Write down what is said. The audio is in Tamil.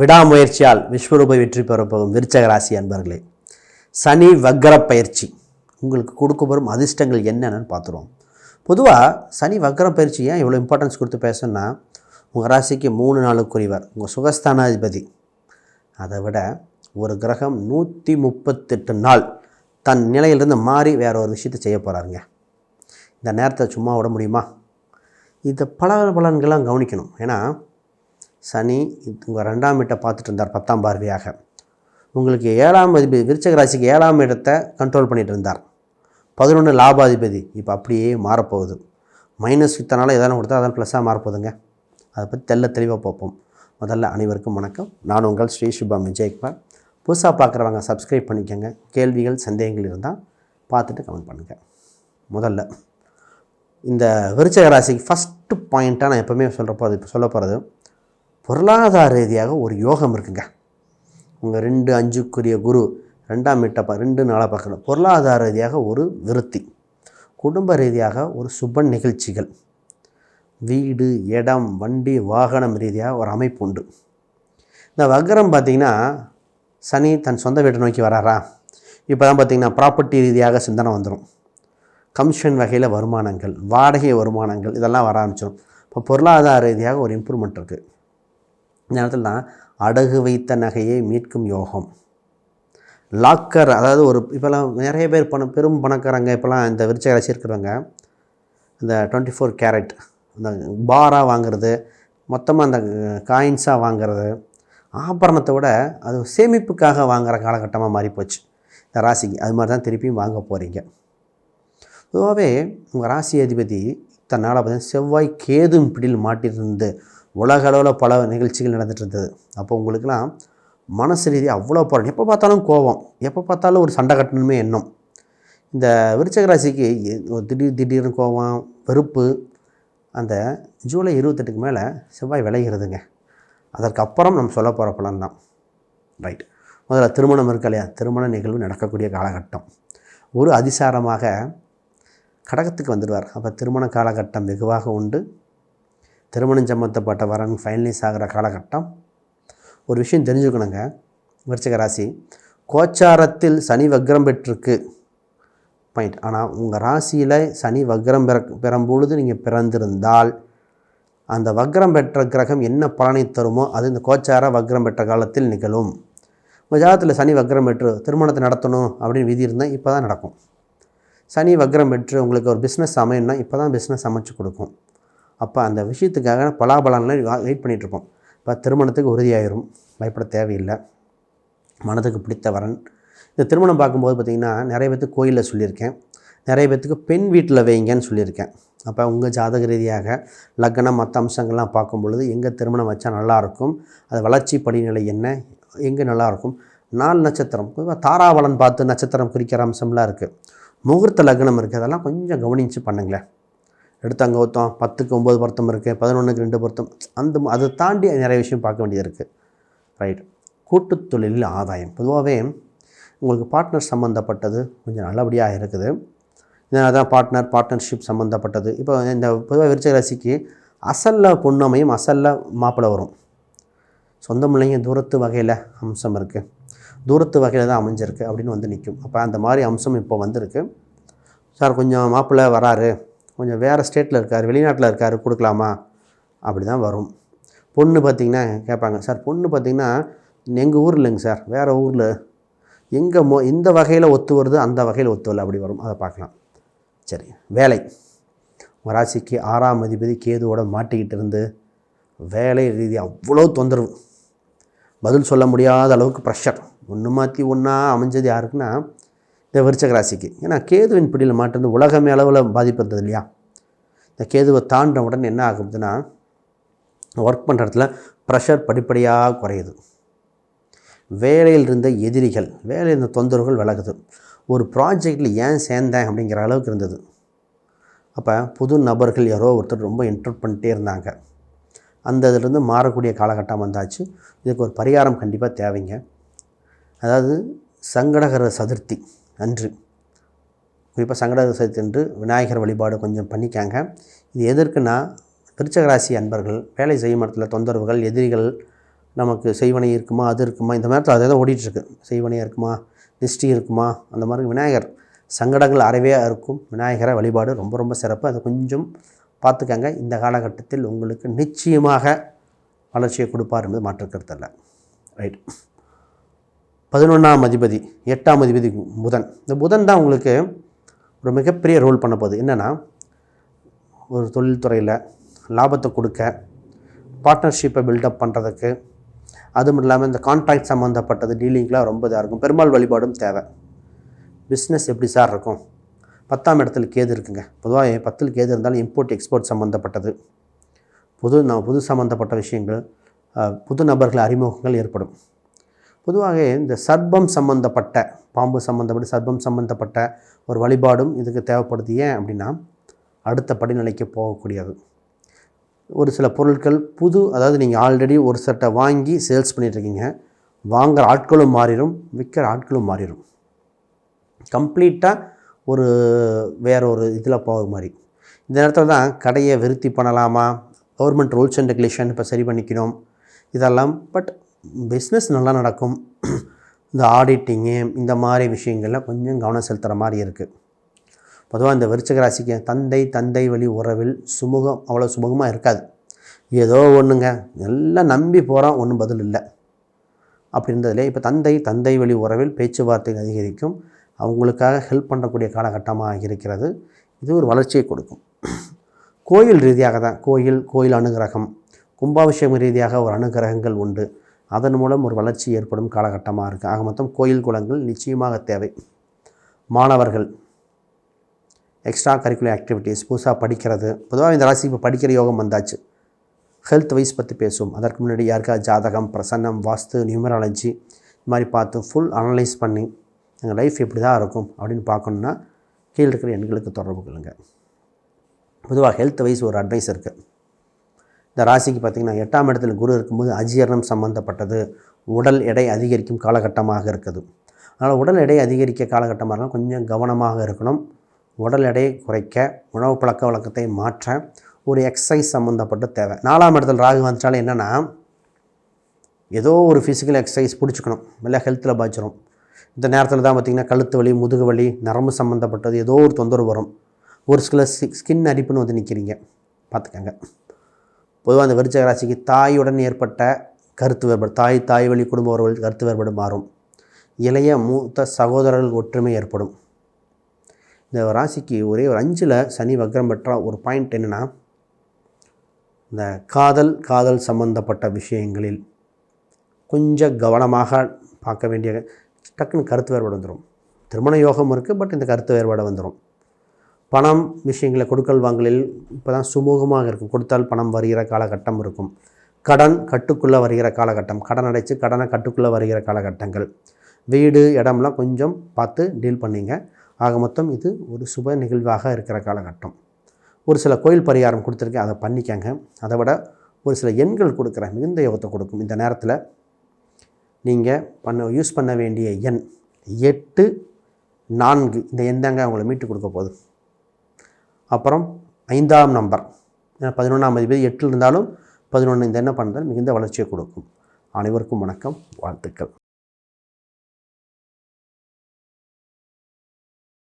விடாமுயற்சியால் விஸ்வரூப வெற்றி பெறப்போகும் விருச்சக ராசி அன்பர்களே, சனி வக்ர பயிற்சி உங்களுக்கு கொடுக்க வரும் அதிர்ஷ்டங்கள் என்னென்னு பார்த்துருவோம். பொதுவாக சனி வக்ர பயிற்சி ஏன் இவ்வளோ இம்பார்ட்டன்ஸ் கொடுத்து பேசணுன்னா, உங்கள் ராசிக்கு 3 நாளுக்குரியவர் உங்கள் சுகஸ்தானாதிபதி. அதை விட ஒரு கிரகம் 138 நாள் தன் நிலையிலிருந்து மாறி வேற ஒரு விஷயத்தை செய்ய போகிறாருங்க. இந்த நேரத்தை சும்மா விட முடியுமா? இதை பலன்கள்லாம் கவனிக்கணும். ஏன்னா சனி உங்கள் 2ஆம் இடத்தை பார்த்துட்டு இருந்தார் 10ஆம் பார்வையாக. உங்களுக்கு 7ஆம் அதிபதி விருச்சக ராசிக்கு 7ஆம் இடத்தை கண்ட்ரோல் பண்ணிகிட்டு இருந்தார். 11 லாபாதிபதி இப்போ அப்படியே மாறப்போகுது. மைனஸ் வித்தனால எதனா கொடுத்தா அதெல்லாம் ப்ளஸ்ஸாக மாறப்போகுதுங்க. அதை பற்றி தெளிவாக பார்ப்போம். முதல்ல அனைவருக்கும் வணக்கம். நான் உங்கள் ஸ்ரீ சுபம் விஜயகுமார். புதுசாக பார்க்குறவங்க சப்ஸ்கிரைப் பண்ணிக்கோங்க. கேள்விகள் சந்தேகங்கள் இருந்தால் பார்த்துட்டு கமெண்ட் பண்ணுங்கள். முதல்ல இந்த விருச்சக ராசிக்கு ஃபஸ்ட்டு பாயிண்ட்டாக நான் எப்போவுமே சொல்ல போகிறது, பொருளாதார ரீதியாக ஒரு யோகம் இருக்குங்க. உங்கள் 2-5க்குரிய குரு 2ஆம் வீட்டை 2 நாளாக பார்க்கணும். பொருளாதார ரீதியாக ஒரு விருத்தி, குடும்ப ரீதியாக ஒரு சுப நிகழ்ச்சிகள், வீடு இடம் வண்டி வாகனம் ரீதியாக ஒரு அமைப்பு உண்டு. இந்த வக்ரம் பார்த்திங்கன்னா சனி தன் சொந்த வீட்டை நோக்கி வராரா, இப்போ தான் பார்த்திங்கன்னா ப்ராப்பர்ட்டி ரீதியாக சிந்தனை வந்துடும். கமிஷன் வகையில் வருமானங்கள், வாடகை வருமானங்கள் இதெல்லாம் வர ஆரம்பிச்சிடும். இப்போ பொருளாதார ரீதியாக ஒரு இம்ப்ரூவ்மெண்ட் இருக்குது. இந்த நேரத்தில் தான் அடகு வைத்த நகையை மீட்கும் யோகம். லாக்கர், அதாவது ஒரு இப்போல்லாம் நிறைய பேர் பெரும் பணக்காரங்க இப்போலாம் இந்த விருச்சக ராசி இருக்கிறவங்க இந்த 24 கேரட் அந்த பாராக வாங்கிறது, மொத்தமாக அந்த காயின்ஸாக வாங்கிறது, ஆபரணத்தை விட அது சேமிப்புக்காக வாங்குகிற காலகட்டமாக மாறிப்போச்சு இந்த ராசிக்கு. அது மாதிரி தான் திருப்பியும் வாங்க போகிறீங்க. பொதுவாகவே உங்கள் ராசி அதிபதி தன்னால் பார்த்தீங்கன்னா செவ்வாய் கேதும் பிடியில் மாட்டிருந்து உலக அளவில் பல நிகழ்ச்சிகள் நடந்துகிட்டு இருந்தது. அப்போ உங்களுக்கெல்லாம் மனசு ரீதியாக அவ்வளோ போகிறோம். எப்போ பார்த்தாலும் கோபம், எப்போ பார்த்தாலும் ஒரு சண்டை கட்டணுமே எண்ணம். இந்த விருச்சக ராசிக்கு திடீர்னு கோபம், வெறுப்பு அந்த ஜூலை 28க்கு மேலே செவ்வாய் விளைகிறதுங்க. அதற்கப்புறம் நம்ம சொல்ல போகிற பலன் தான். ரைட். முதல்ல திருமணம் இருக்கு இல்லையா, திருமண நிகழ்வு நடக்கக்கூடிய காலகட்டம். ஒரு அதிசாரமாக கடகத்துக்கு வந்துடுவார். அப்போ திருமண காலகட்டம் வெகுவாக உண்டு. திருமணம் சம்மந்தப்பட்ட வரன் ஃபைனலைஸ் ஆகிற காலகட்டம். ஒரு விஷயம் தெரிஞ்சுக்கணுங்க, விருச்சிக ராசி கோச்சாரத்தில் சனி வக்ரம் பெற்றிருக்கு பாயிண்ட். ஆனால் உங்கள் ராசியில் சனி வக்ரம் பெறும்பொழுது நீங்கள் பிறந்திருந்தால் அந்த வக்ரம் பெற்ற கிரகம் என்ன பலனை தருமோ அது இந்த கோச்சார வக்ரம் பெற்ற காலத்தில் நிகழும். உங்கள் ஜாதகத்தில் சனி வக்ரம் பெற்று திருமணத்தை நடத்தணும் அப்படின்னு விதி இருந்தால் இப்போ தான் நடக்கும். சனி வக்ரம் பெற்று உங்களுக்கு ஒரு பிஸ்னஸ் அமையணும்னா இப்போ தான் பிஸ்னஸ் அமைச்சு கொடுக்கும். அப்போ அந்த விஷயத்துக்காக பலாபலன்லாம் வெயிட் பண்ணிகிட்ருப்போம். இப்போ திருமணத்துக்கு உறுதியாயிரும், பயப்பட தேவையில்லை. மனதுக்கு பிடித்த வரன். இந்த திருமணம் பார்க்கும்போது பார்த்திங்கன்னா நிறைய பேர்த்துக்கு கோயிலில் சொல்லியிருக்கேன், நிறைய பேர்த்துக்கு பெண் வீட்டில் வைங்கன்னு சொல்லியிருக்கேன். அப்போ உங்கள் ஜாதக ரீதியாக லக்னம் மற்ற அம்சங்கள்லாம் பார்க்கும் பொழுது எங்கே திருமணம் வச்சா நல்லாயிருக்கும், அது வளர்ச்சி படிநிலை என்ன, எங்கே நல்லாயிருக்கும், 4 நட்சத்திரம் தாராபலன் பார்த்து நட்சத்திரம் குறிக்கிற அம்சம்லாம் இருக்குது. முகூர்த்த லக்னம் இருக்குது, அதெல்லாம் கொஞ்சம் கவனித்து பண்ணுங்களேன். எடுத்து அங்கே ஒருத்தம் 10க்கு 9 பொருத்தம் இருக்குது, 11க்கு 2 பொருத்தம், அதை தாண்டி நிறைய விஷயம் பார்க்க வேண்டியது இருக்குது. ரைட். கூட்டுத் தொழிலில் ஆதாயம் பொதுவாகவே உங்களுக்கு பார்ட்னர் சம்மந்தப்பட்டது கொஞ்சம் நல்லபடியாக இருக்குது. இதனால் தான் பார்ட்னர்ஷிப் சம்மந்தப்பட்டது. இப்போ இந்த பொதுவாக விருச்சிக ராசிக்கு அசலில் பொண்ணமையும் அசலில் மாப்பிள்ளை வரும். சொந்த பிள்ளைங்க தூரத்து வகையில் அம்சம் இருக்குது, தூரத்து வகையில் தான் அமைஞ்சிருக்கு அப்படின்னு வந்து நிற்கும். அப்போ அந்த மாதிரி அம்சம் இப்போ வந்திருக்கு. சார் கொஞ்சம் மாப்பிள்ளை வராரு, கொஞ்சம் வேறு ஸ்டேட்டில் இருக்கார், வெளிநாட்டில் இருக்கார், கொடுக்கலாமா, அப்படி தான் வரும். பொண்ணு பார்த்திங்கன்னா கேட்பாங்க, சார் பொண்ணு பார்த்திங்கன்னா எங்கள் ஊரில் இல்லைங்க சார், வேறு ஊரில், எங்கே இந்த வகையில் ஒத்து வருது அந்த வகையில் ஒத்து வரல, அப்படி வரும். அதை பார்க்கலாம். சரி. வேலை, உங்கள் ராசிக்கு 6ஆம் அதிபதி கேதுவோட மாட்டிக்கிட்டு இருந்து வேலை ரீதியாக அவ்வளோ தொந்தரவு, பதில் சொல்ல முடியாத அளவுக்கு ப்ரெஷர், ஒன்று மாற்றி ஒன்றா அமைஞ்சது யாருக்குன்னா இந்த விருச்சிக ராசிக்கு. ஏன்னா கேதுவின் பிடியில் மாட்டிருந்து உலகமே அளவில் பாதிப்பு இருந்தது இல்லையா. இந்த கேதுவை தாண்ட உடனே என்ன ஆகுதுன்னா ஒர்க் பண்ணுற இடத்துல ப்ரெஷர் படிப்படியாக குறையுது. வேலையில் இருந்த எதிரிகள், வேலையில் இருந்த தொந்தரவுகள் விலகுது. ஒரு ப்ராஜெக்டில் ஏன் சேர்ந்தேன் அப்படிங்கிற அளவுக்கு இருந்தது. அப்போ புது நபர்கள் யாரோ ஒருத்தர் ரொம்ப இன்ட்ரட் பண்ணிட்டே இருந்தாங்க. அந்த இதிலிருந்து மாறக்கூடிய காலகட்டம் வந்தாச்சு. இதுக்கு ஒரு பரிகாரம் கண்டிப்பாக தேவைங்க. அதாவது சங்கடகர சதுர்த்தி அன்று, குறிப்பாக சங்கடகர சதுர்த்தி அன்று விநாயகர் வழிபாடு கொஞ்சம் பண்ணிக்காங்க. இது எதற்குன்னா விருச்சிக ராசி அன்பர்கள் வேலை செய்யும் இடத்துல தொந்தரவுகள், எதிரிகள் நமக்கு செய்வனை இருக்குமா, அது இருக்குமா, இந்த மாதிரி அதே தான் ஓடிட்டுருக்கு. செய்வனையாக இருக்குமா, திஷ்டி இருக்குமா, அந்த மாதிரி விநாயகர் சங்கடங்கள் அறவே இருக்கும். விநாயகரை வழிபாடு ரொம்ப ரொம்ப சிறப்பு. அதை கொஞ்சம் பார்த்துக்கங்க. இந்த காலகட்டத்தில் உங்களுக்கு நிச்சயமாக வளர்ச்சியை கொடுப்பார் என்பது மாற்றுக்கருத்து இல்லை. ரைட். 11ஆம் அதிபதி 8ஆம் அதிபதி புதன். இந்த புதன் தான் உங்களுக்கு ஒரு மிகப்பெரிய ரோல் பண்ண போகுது. என்னென்னா, ஒரு தொழில்துறையில் லாபத்தை கொடுக்க, பார்ட்னர்ஷிப்பை பில்டப் பண்ணுறதுக்கு, அதுவும் இல்லாமல் இந்த கான்ட்ராக்ட் சம்மந்தப்பட்டது டீலிங்லாம் ரொம்ப இதாக இருக்கும். பெருமாள் வழிபாடும் தேவை. பிஸ்னஸ் எப்படி சார் இருக்கும்? 10ஆம் இடத்துல கேது இருக்குங்க. பொதுவாக 10ல் கேது இருந்தாலும் இம்போர்ட் எக்ஸ்போர்ட் சம்மந்தப்பட்டது, புது சம்மந்தப்பட்ட விஷயங்கள், புது நபர்கள் அறிமுகங்கள் ஏற்படும். பொதுவாக இந்த சர்ப்பம் சம்மந்தப்பட்ட, பாம்பு சம்மந்தப்பட்ட, சர்ப்பம் சம்மந்தப்பட்ட ஒரு வழிபாடும் இதுக்கு தேவைப்படுது. ஏன் அப்படின்னா, அடுத்த படிநிலைக்கு போகக்கூடியது. ஒரு சில பொருட்கள் அதாவது நீங்கள் ஆல்ரெடி ஒரு செட்டை வாங்கி சேல்ஸ் பண்ணிகிட்ருக்கீங்க, வாங்குகிற ஆட்களும் மாறிடும், விற்கிற ஆட்களும் மாறிடும். கம்ப்ளீட்டாக வேற ஒரு இதில் போக மாதிரி. இந்த நேரத்தில் தான் கடையை விருத்தி பண்ணலாமா, கவர்மெண்ட் ரூல்ஸ் அண்ட் ரெகுலேஷன் இப்போ சரி பண்ணிக்கணும் இதெல்லாம். பட் பிஸ்னஸ் நல்லா நடக்கும். இந்த ஆடிட்டிங்கு இந்த மாதிரி விஷயங்கள்லாம் கொஞ்சம் கவனம் செலுத்துகிற மாதிரி இருக்குது. பொதுவாக இந்த விருச்சிக ராசிக்கு தந்தை வழி உறவில் அவ்வளோ சுமூகமாக இருக்காது. ஏதோ ஒன்றுங்க, எல்லாம் நம்பி போகிறோம், ஒன்றும் பதில் இல்லை அப்படின்றதுலே இப்போ தந்தை வழி உறவில் பேச்சுவார்த்தை அதிகரிக்கும். அவங்களுக்காக ஹெல்ப் பண்ணக்கூடிய காலகட்டமாக இருக்கிறது. இது ஒரு வளர்ச்சியை கொடுக்கும். கோயில் ரீதியாக தான், கோயில் அனுகிரகம், கும்பாபிஷேகம் ரீதியாக ஒரு அனுகிரகங்கள் உண்டு. அதன் மூலம் ஒரு வளர்ச்சி ஏற்படும் காலகட்டமாக இருக்குது. ஆக மொத்தம் கோயில் குளங்கள் நிச்சயமாக தேவை. மாணவர்கள் எக்ஸ்ட்ரா கரிக்குலர் ஆக்டிவிட்டீஸ், புதுசாக படிக்கிறது. பொதுவாக இந்த ராசி இப்போ படிக்கிற யோகம் வந்தாச்சு. ஹெல்த் வைஸ் பற்றி பேசும். அதற்கு முன்னாடி யாருக்கா ஜாதகம், பிரசன்னம், வாஸ்து, நியூமராலஜி இது மாதிரி பார்த்து ஃபுல் அனலைஸ் பண்ணி எங்கள் லைஃப் எப்படி தான் இருக்கும் அப்படின்னு பார்க்கணுன்னா கீழே இருக்கிற எண்களுக்கு தொடர்பு கொள்ளுங்க. பொதுவாக ஹெல்த் வைஸ் ஒரு அட்வைஸ் இருக்குது. இந்த ராசிக்கு பார்த்திங்கன்னா 8ஆம் இடத்துல குரு இருக்கும்போது அஜீரணம் சம்மந்தப்பட்டது, உடல் எடை அதிகரிக்கும் காலகட்டமாக இருக்குது. அதனால் உடல் எடை அதிகரிக்க காலகட்டமாக இருந்தால் கொஞ்சம் கவனமாக இருக்கணும். உடல் எடையை குறைக்க, உணவு பழக்க வழக்கத்தை மாற்ற ஒரு எக்ஸசைஸ் சம்மந்தப்பட்டு தேவை. 4ஆம் இடத்துல ராகு வந்துட்டாலும் என்னென்னா, ஏதோ ஒரு ஃபிசிக்கல் எக்ஸசைஸ் பிடிச்சிக்கணும், இல்லை ஹெல்த்தில் பாய்ச்சிரும். இந்த நேரத்தில் தான் பார்த்திங்கன்னா கழுத்து வலி, முதுகு வலி, நரம்பு சம்மந்தப்பட்டது ஏதோ ஒரு தொந்தரவு வரும். ஒரு சில ஸ்கின் அரிப்புன்னு வந்து நிற்கிறீங்க, பார்த்துக்கங்க. பொதுவாக அந்த விருச்சிக ராசிக்கு தாயுடன் ஏற்பட்ட கருத்து வேறுபாடு, தாய் வழி குடும்ப உறவுகள் கருத்து வேறுபாடு மாறும். இளைய மூத்த சகோதரர்கள் ஒற்றுமை ஏற்படும். இந்த ராசிக்கு ஒரே ஒரு 5ல் சனி வக்ரம் பெற்ற ஒரு பாயிண்ட் என்னென்னா, இந்த காதல் சம்பந்தப்பட்ட விஷயங்களில் கொஞ்சம் கவனமாக பார்க்க வேண்டிய, டக்குன்னு கருத்து வேறுபாடு வந்துடும். திருமண யோகம் இருக்குது, பட் இந்த கருத்து வேறுபாடு வந்துடும். பணம் விஷயங்களை கொடுக்கல் வாங்கலில் இப்போ தான் சுமூகமாக இருக்கும். கொடுத்தால் பணம் வருகிற காலகட்டம் இருக்கும். கடன் கட்டுக்குள்ளே வருகிற காலகட்டம், கடன் அடைச்சி கடனை கட்டுக்குள்ளே வருகிற காலகட்டங்கள். வீடு இடம்லாம் கொஞ்சம் பார்த்து டீல் பண்ணிங்க. ஆக மொத்தம் இது ஒரு சுப நிகழ்வாக இருக்கிற காலகட்டம். ஒரு சில கோயில் பரிகாரம் கொடுத்துருக்கேன், அதை பண்ணிக்கங்க. அதை விட ஒரு சில எண்கள் கொடுக்குறேன், மிகுந்த யோகத்தை கொடுக்கும். இந்த நேரத்தில் நீங்கள் யூஸ் பண்ண வேண்டிய எண் 8, 4. இந்த எண் தாங்க உங்களை மீட்டு கொடுக்க போகுது. அப்புறம் 5ஆம் நம்பர், 11ஆம் அதிபதி 8 இருந்தாலும் 11 இந்த என்ன பண்ணுறது மிகுந்த வளர்ச்சியை கொடுக்கும். அனைவருக்கும் வணக்கம், வாழ்த்துக்கள்.